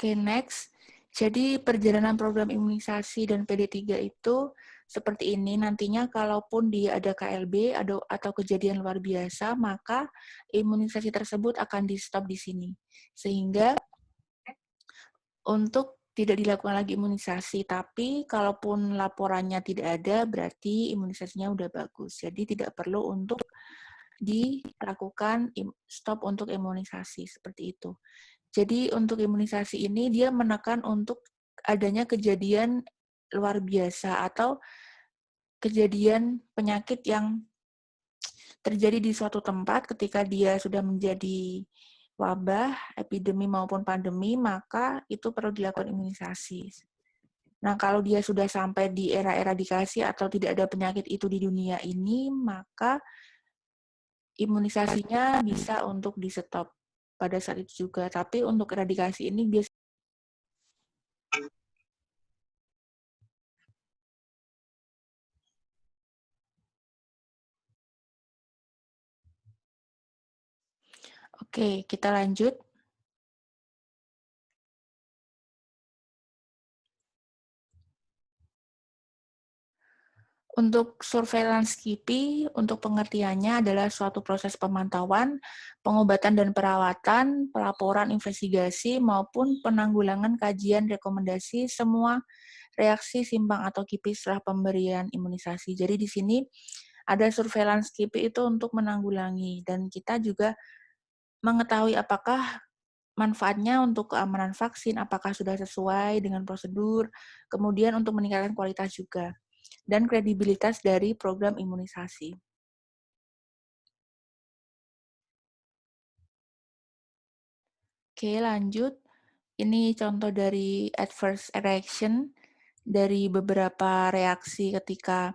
Oke, next. Jadi perjalanan program imunisasi dan PD3 itu seperti ini. Nantinya kalaupun dia ada KLB atau kejadian luar biasa, maka imunisasi tersebut akan di-stop di sini. Sehingga untuk tidak dilakukan lagi imunisasi, tapi kalaupun laporannya tidak ada, berarti imunisasinya udah bagus. Jadi tidak perlu untuk dilakukan stop untuk imunisasi, seperti itu. Jadi untuk imunisasi ini dia menekan untuk adanya kejadian luar biasa atau kejadian penyakit yang terjadi di suatu tempat ketika dia sudah menjadi wabah, epidemi maupun pandemi, maka itu perlu dilakukan imunisasi. Nah, kalau dia sudah sampai di era eradikasi atau tidak ada penyakit itu di dunia ini, maka imunisasinya bisa untuk di-stop pada saat itu juga. Tapi untuk eradikasi ini biasanya Oke, kita lanjut. Untuk surveillance KIPI, untuk pengertiannya adalah suatu proses pemantauan, pengobatan dan perawatan, pelaporan investigasi, maupun penanggulangan kajian rekomendasi semua reaksi simpang atau KIPI setelah pemberian imunisasi. Jadi di sini ada surveillance KIPI itu untuk menanggulangi, dan kita juga mengetahui apakah manfaatnya untuk keamanan vaksin, apakah sudah sesuai dengan prosedur, kemudian untuk meningkatkan kualitas juga, dan kredibilitas dari program imunisasi. Oke, lanjut. Ini contoh dari adverse reaction dari beberapa reaksi ketika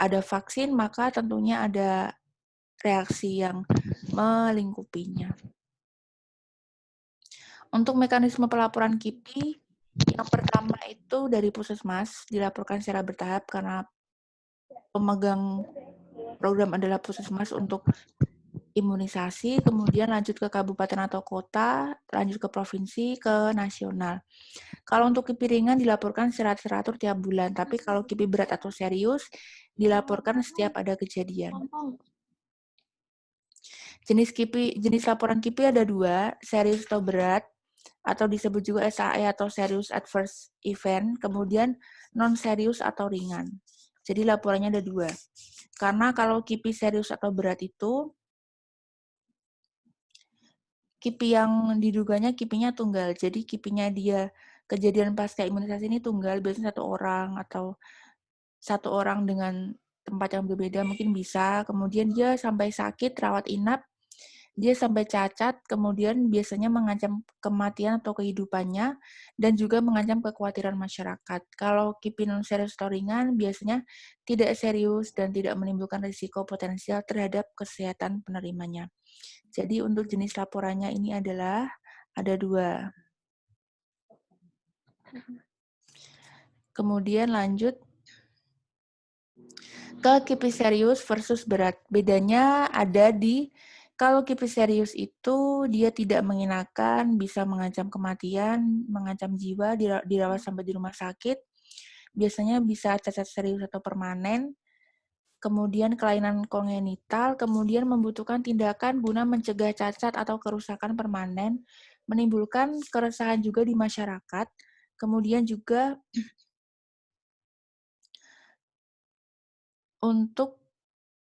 ada vaksin, maka tentunya ada reaksi yang melingkupinya. Untuk mekanisme pelaporan KIPI, yang pertama itu dari Puskesmas, dilaporkan secara bertahap karena pemegang program adalah Puskesmas untuk imunisasi, kemudian lanjut ke kabupaten atau kota, lanjut ke provinsi, ke nasional. Kalau untuk KIPI ringan dilaporkan secara teratur tiap bulan, tapi kalau KIPI berat atau serius dilaporkan setiap ada kejadian. Jenis laporan KIPI ada dua, serius atau berat, atau disebut juga SAE atau Serious Adverse Event, kemudian non-serius atau ringan. Jadi laporannya ada dua. Karena kalau KIPI serius atau berat itu, KIPI yang diduganya KIPI-nya tunggal. Jadi KIPI-nya dia kejadian pasca imunisasi ini tunggal, biasanya satu orang dengan tempat yang berbeda mungkin bisa. Kemudian dia sampai sakit, rawat inap, dia sampai cacat, kemudian biasanya mengancam kematian atau kehidupannya, dan juga mengancam kekhawatiran masyarakat. Kalau KIPI non-serius atau ringan, biasanya tidak serius dan tidak menimbulkan risiko potensial terhadap kesehatan penerimanya. Jadi untuk jenis laporannya ini adalah ada dua. Kemudian lanjut ke KIPI serius versus berat. Bedanya ada di kalau KIPI serius itu dia tidak mengenakan, bisa mengancam kematian, mengancam jiwa, dirawat sampai di rumah sakit. Biasanya bisa cacat serius atau permanen. Kemudian kelainan kongenital, kemudian membutuhkan tindakan guna mencegah cacat atau kerusakan permanen, menimbulkan keresahan juga di masyarakat. Kemudian juga untuk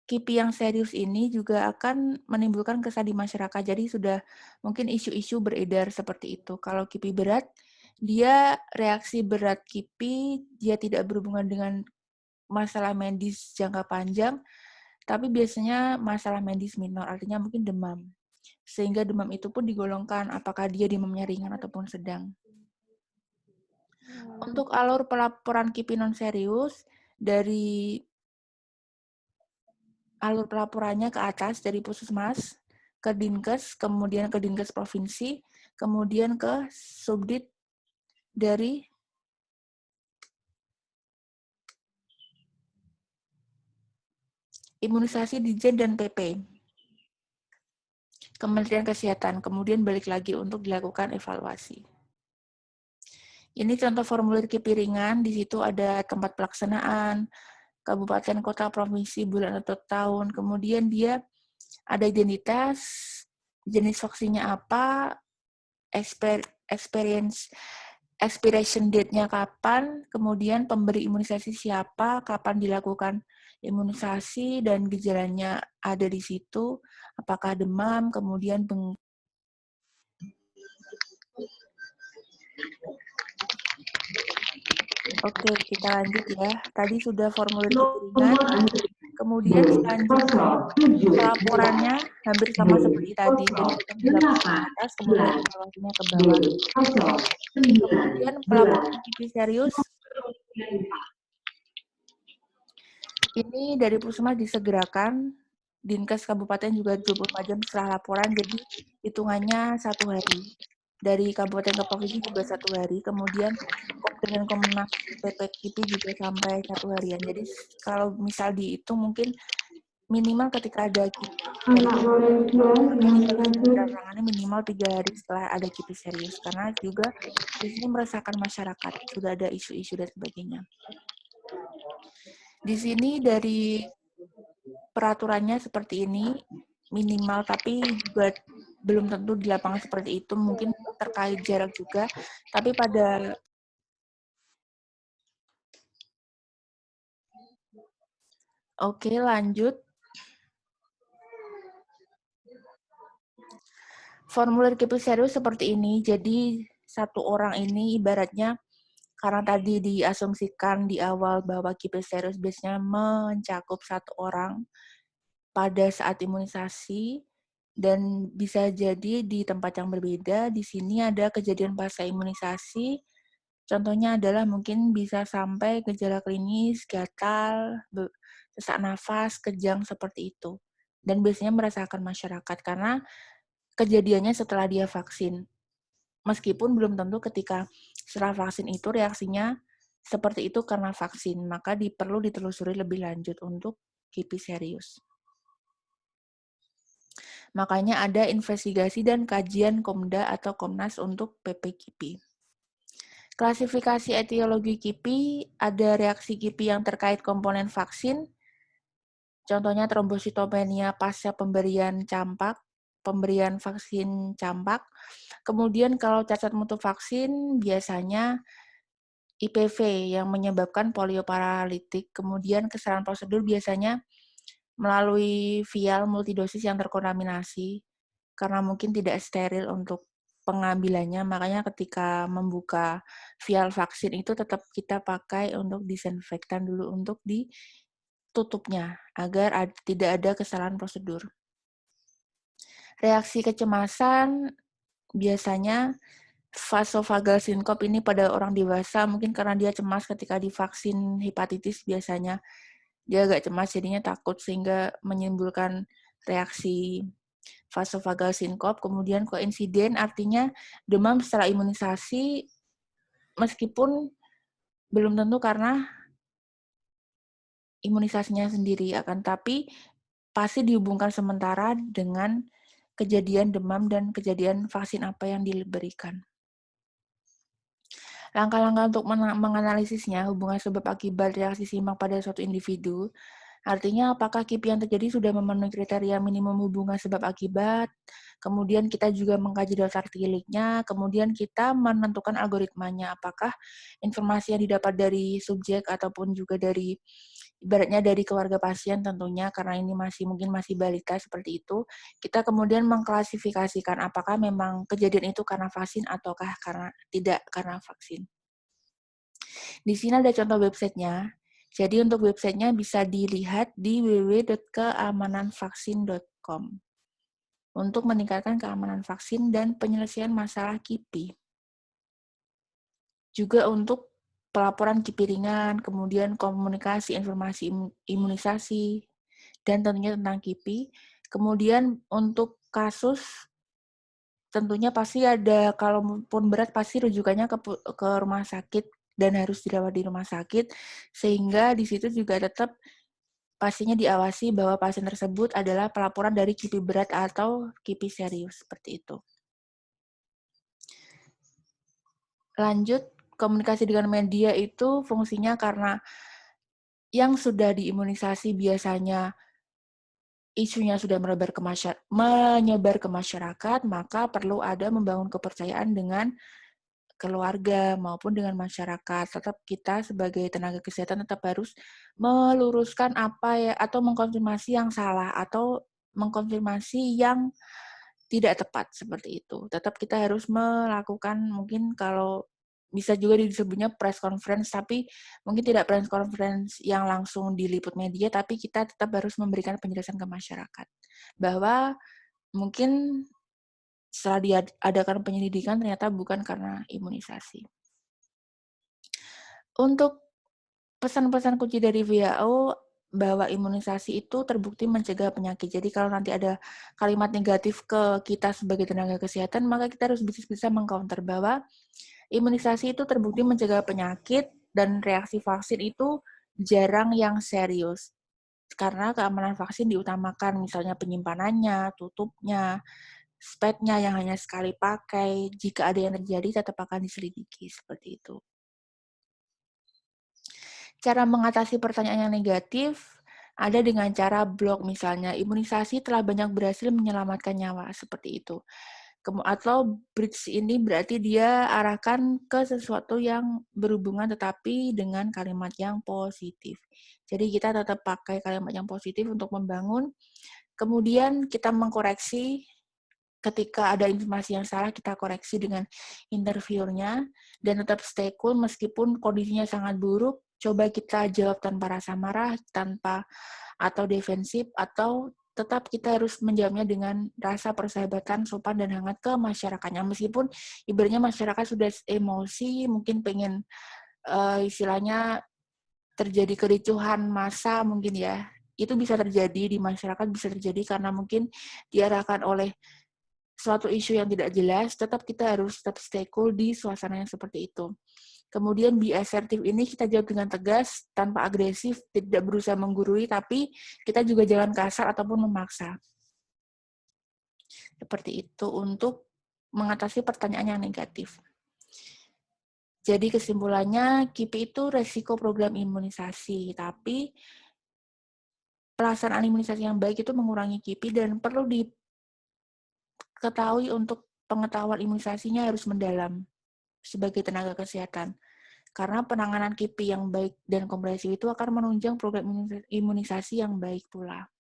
KIPI yang serius ini juga akan menimbulkan kesan di masyarakat. Jadi sudah mungkin isu-isu beredar seperti itu. Kalau KIPI berat, dia reaksi berat KIPI, dia tidak berhubungan dengan masalah medis jangka panjang, tapi biasanya masalah medis minor, artinya mungkin demam. Sehingga demam itu pun digolongkan apakah dia demamnya ringan ataupun sedang. Untuk alur pelaporan KIPI non serius, dari alur pelaporannya ke atas dari Puskesmas, ke Dinkes, kemudian ke Dinkes Provinsi, kemudian ke Subdit dari imunisasi Dijen dan PP. Kementerian Kesehatan, kemudian balik lagi untuk dilakukan evaluasi. Ini contoh formulir KIPI ringan, di situ ada tempat pelaksanaan, kabupaten, kota, provinsi, bulan atau tahun, kemudian dia ada identitas, jenis vaksinnya apa, expiration date-nya kapan, kemudian pemberi imunisasi siapa, kapan dilakukan imunisasi, dan gejalanya ada di situ, apakah demam, kemudian Oke, kita lanjut ya. Tadi sudah formulir ringan. Kemudian selanjutnya pelaporannya hampir sama seperti tadi. Jadi tetap dilakukan ke atas, kemudian evaluasinya ke bawah. Kemudian pelaporan KIPI serius. Ini dari Puskesmas disegerakan. Dinkes Kabupaten juga 24 jam setelah laporan, jadi hitungannya 1 hari. Dari kabupaten ke provinsi juga 1 hari, kemudian dengan Komnas PPKIPI juga sampai 1 harian. Jadi kalau misal dihitung mungkin minimal ketika ada KIPI minimal 3 hari setelah ada KIPI serius, karena juga di sini meresahkan masyarakat, sudah ada isu-isu dan sebagainya. Di sini dari peraturannya seperti ini, minimal, tapi juga belum tentu di lapangan seperti itu, mungkin terkait jarak juga, tapi pada Oke, lanjut. Formulir KIPI serius seperti ini, jadi satu orang ini ibaratnya karena tadi diasumsikan di awal bahwa KIPI serius biasanya mencakup satu orang pada saat imunisasi, dan bisa jadi di tempat yang berbeda. Di sini ada kejadian pasca imunisasi, contohnya adalah mungkin bisa sampai gejala klinis, gatal, sesak nafas, kejang seperti itu. Dan biasanya merasakan masyarakat karena kejadiannya setelah dia vaksin. Meskipun belum tentu ketika setelah vaksin itu reaksinya seperti itu karena vaksin, maka perlu ditelusuri lebih lanjut untuk KIPI serius. Makanya ada investigasi dan kajian Komda atau Komnas untuk PPKIPI. Klasifikasi etiologi KIPI, ada reaksi KIPI yang terkait komponen vaksin, contohnya trombositopenia pasca pemberian vaksin campak. Kemudian kalau cacat mutu vaksin biasanya IPV yang menyebabkan polioparalitik. Kemudian kesalahan prosedur biasanya melalui vial multidosis yang terkontaminasi karena mungkin tidak steril untuk pengambilannya, makanya ketika membuka vial vaksin itu tetap kita pakai untuk disinfektan dulu untuk ditutupnya agar tidak ada kesalahan prosedur. Reaksi kecemasan biasanya vasovagal sinkop ini pada orang dewasa, mungkin karena dia cemas ketika divaksin hepatitis biasanya. Dia agak cemas, jadinya takut, sehingga menimbulkan reaksi vasovagal sinkop. Kemudian koinsiden artinya demam setelah imunisasi, meskipun belum tentu karena imunisasinya sendiri, akan tapi pasti dihubungkan sementara dengan kejadian demam dan kejadian vaksin apa yang diberikan. Langkah-langkah untuk menganalisisnya, hubungan sebab akibat reaksi simak pada suatu individu, artinya apakah KIPI yang terjadi sudah memenuhi kriteria minimum hubungan sebab akibat, kemudian kita juga mengkaji daftar tiliknya, kemudian kita menentukan algoritmanya, apakah informasi yang didapat dari subjek ataupun juga dari ibaratnya dari keluarga pasien tentunya, karena ini mungkin masih balita seperti itu, kita kemudian mengklasifikasikan apakah memang kejadian itu karena vaksin ataukah tidak karena vaksin. Di sini ada contoh websitenya. Jadi untuk websitenya bisa dilihat di www.keamananvaksin.com untuk meningkatkan keamanan vaksin dan penyelesaian masalah KIPI. Juga untuk pelaporan KIPI ringan, kemudian komunikasi informasi imunisasi, dan tentunya tentang KIPI. Kemudian untuk kasus, tentunya pasti ada, kalaupun berat pasti rujukannya ke rumah sakit dan harus dirawat di rumah sakit, sehingga di situ juga tetap pastinya diawasi bahwa pasien tersebut adalah pelaporan dari KIPI berat atau KIPI serius, seperti itu. Lanjut, komunikasi dengan media itu fungsinya karena yang sudah diimunisasi biasanya isunya sudah menyebar ke masyarakat, maka perlu ada membangun kepercayaan dengan keluarga maupun dengan masyarakat. Tetap kita sebagai tenaga kesehatan tetap harus meluruskan apa ya, atau mengkonfirmasi yang salah atau mengkonfirmasi yang tidak tepat seperti itu. Tetap kita harus melakukan, mungkin kalau bisa juga disebutnya press conference, tapi mungkin tidak press conference yang langsung diliput media, tapi kita tetap harus memberikan penjelasan ke masyarakat bahwa mungkin setelah diadakan penyelidikan ternyata bukan karena imunisasi. Untuk pesan-pesan kunci dari WHO bahwa imunisasi itu terbukti mencegah penyakit. Jadi kalau nanti ada kalimat negatif ke kita sebagai tenaga kesehatan, maka kita harus bisa mengcounter bahwa imunisasi itu terbukti mencegah penyakit dan reaksi vaksin itu jarang yang serius. Karena keamanan vaksin diutamakan, misalnya penyimpanannya, tutupnya, spetnya yang hanya sekali pakai. Jika ada yang terjadi, tetap akan diselidiki, seperti itu. Cara mengatasi pertanyaan yang negatif ada dengan cara blok, misalnya imunisasi telah banyak berhasil menyelamatkan nyawa, seperti itu. Atau bridge ini berarti dia arahkan ke sesuatu yang berhubungan tetapi dengan kalimat yang positif. Jadi kita tetap pakai kalimat yang positif untuk membangun, kemudian kita mengkoreksi ketika ada informasi yang salah, kita koreksi dengan interviewernya, dan tetap stay cool meskipun kondisinya sangat buruk. Coba kita jawab tanpa rasa marah, tanpa atau defensif, atau tetap kita harus menjawabnya dengan rasa persahabatan, sopan, dan hangat ke masyarakatnya. Meskipun ibaratnya masyarakat sudah emosi, mungkin pengen istilahnya terjadi kericuhan massa mungkin ya. Itu bisa terjadi di masyarakat, bisa terjadi karena mungkin diarahkan oleh suatu isu yang tidak jelas, tetap kita harus tetap stay cool di suasana yang seperti itu. Kemudian be assertive ini kita jawab dengan tegas, tanpa agresif, tidak berusaha menggurui, tapi kita juga jangan kasar ataupun memaksa. Seperti itu untuk mengatasi pertanyaan yang negatif. Jadi kesimpulannya, KIPI itu resiko program imunisasi, tapi pelaksanaan imunisasi yang baik itu mengurangi KIPI dan perlu diketahui untuk pengetahuan imunisasinya harus mendalam sebagai tenaga kesehatan. Karena penanganan KIPI yang baik dan komprehensif itu akan menunjang program imunisasi yang baik pula.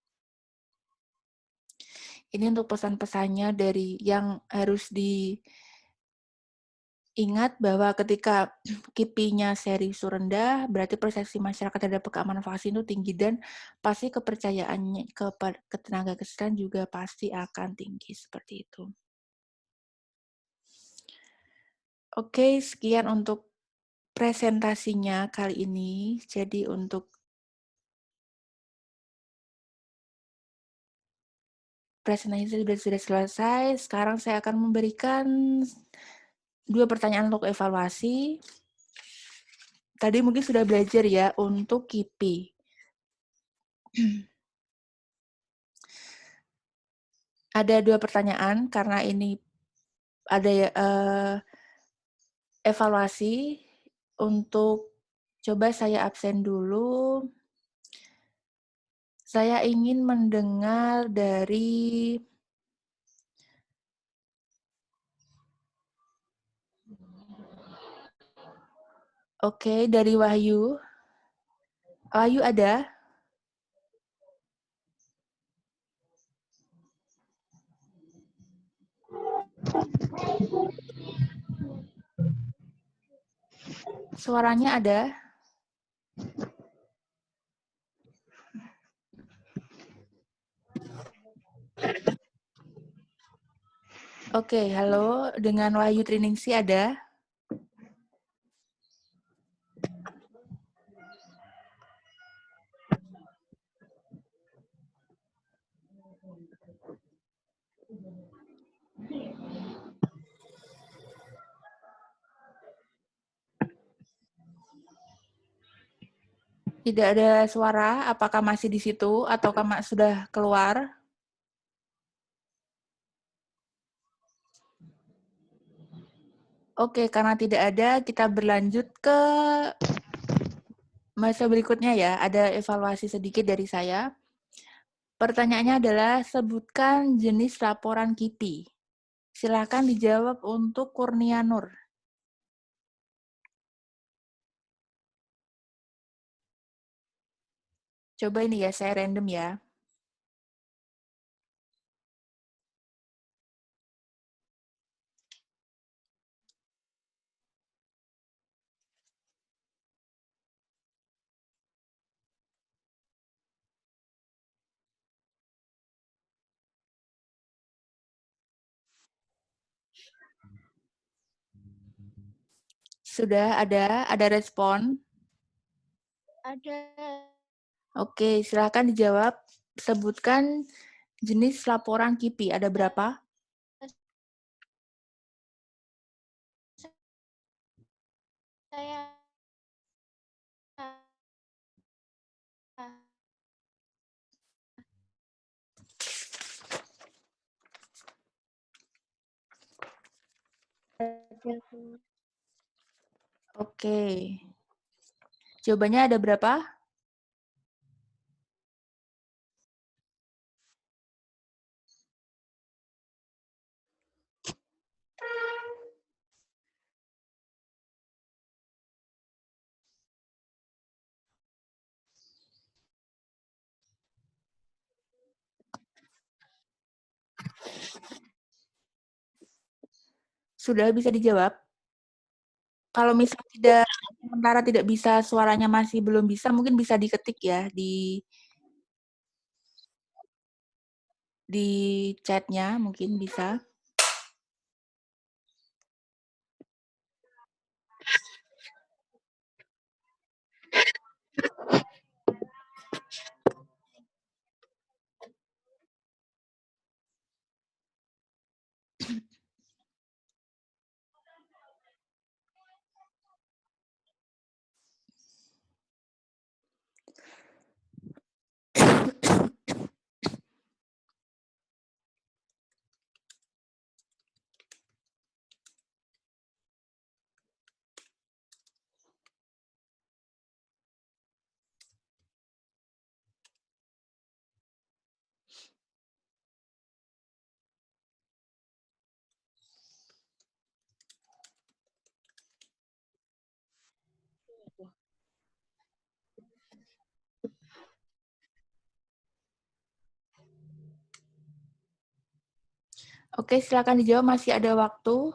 Ini untuk pesan-pesannya dari yang harus diingat bahwa ketika KIPI-nya serius rendah, berarti persepsi masyarakat terhadap keamanan vaksin itu tinggi dan pasti kepercayaannya ke tenaga kesehatan juga pasti akan tinggi seperti itu. Oke, sekian untuk presentasinya kali ini. Jadi untuk presentasi sudah selesai. Sekarang saya akan memberikan 2 pertanyaan untuk evaluasi. Tadi mungkin sudah belajar ya untuk KIPI. Ada 2 pertanyaan karena ini ada evaluasi. Untuk coba saya absen dulu. Saya ingin mendengar dari dari Wahyu. Wahyu ada? Suaranya ada? Oke, halo. Dengan Wahyu Triningsih ada? Tidak ada suara, apakah masih di situ atau sudah keluar? Oke, karena tidak ada, kita berlanjut ke masa berikutnya ya. Ada evaluasi sedikit dari saya. Pertanyaannya adalah, sebutkan jenis laporan KIPI. Silakan dijawab untuk Kurnia Nur. Coba ini ya, saya random ya. Sudah ada respon? Ada. Oke, silakan dijawab. Sebutkan jenis laporan KIPI. Ada berapa? Saya Oke. Jawabannya ada berapa? Sudah bisa dijawab? Kalau misal sementara tidak bisa, suaranya masih belum bisa, mungkin bisa diketik ya di chat-nya, mungkin bisa. Oke, silakan dijawab, masih ada waktu.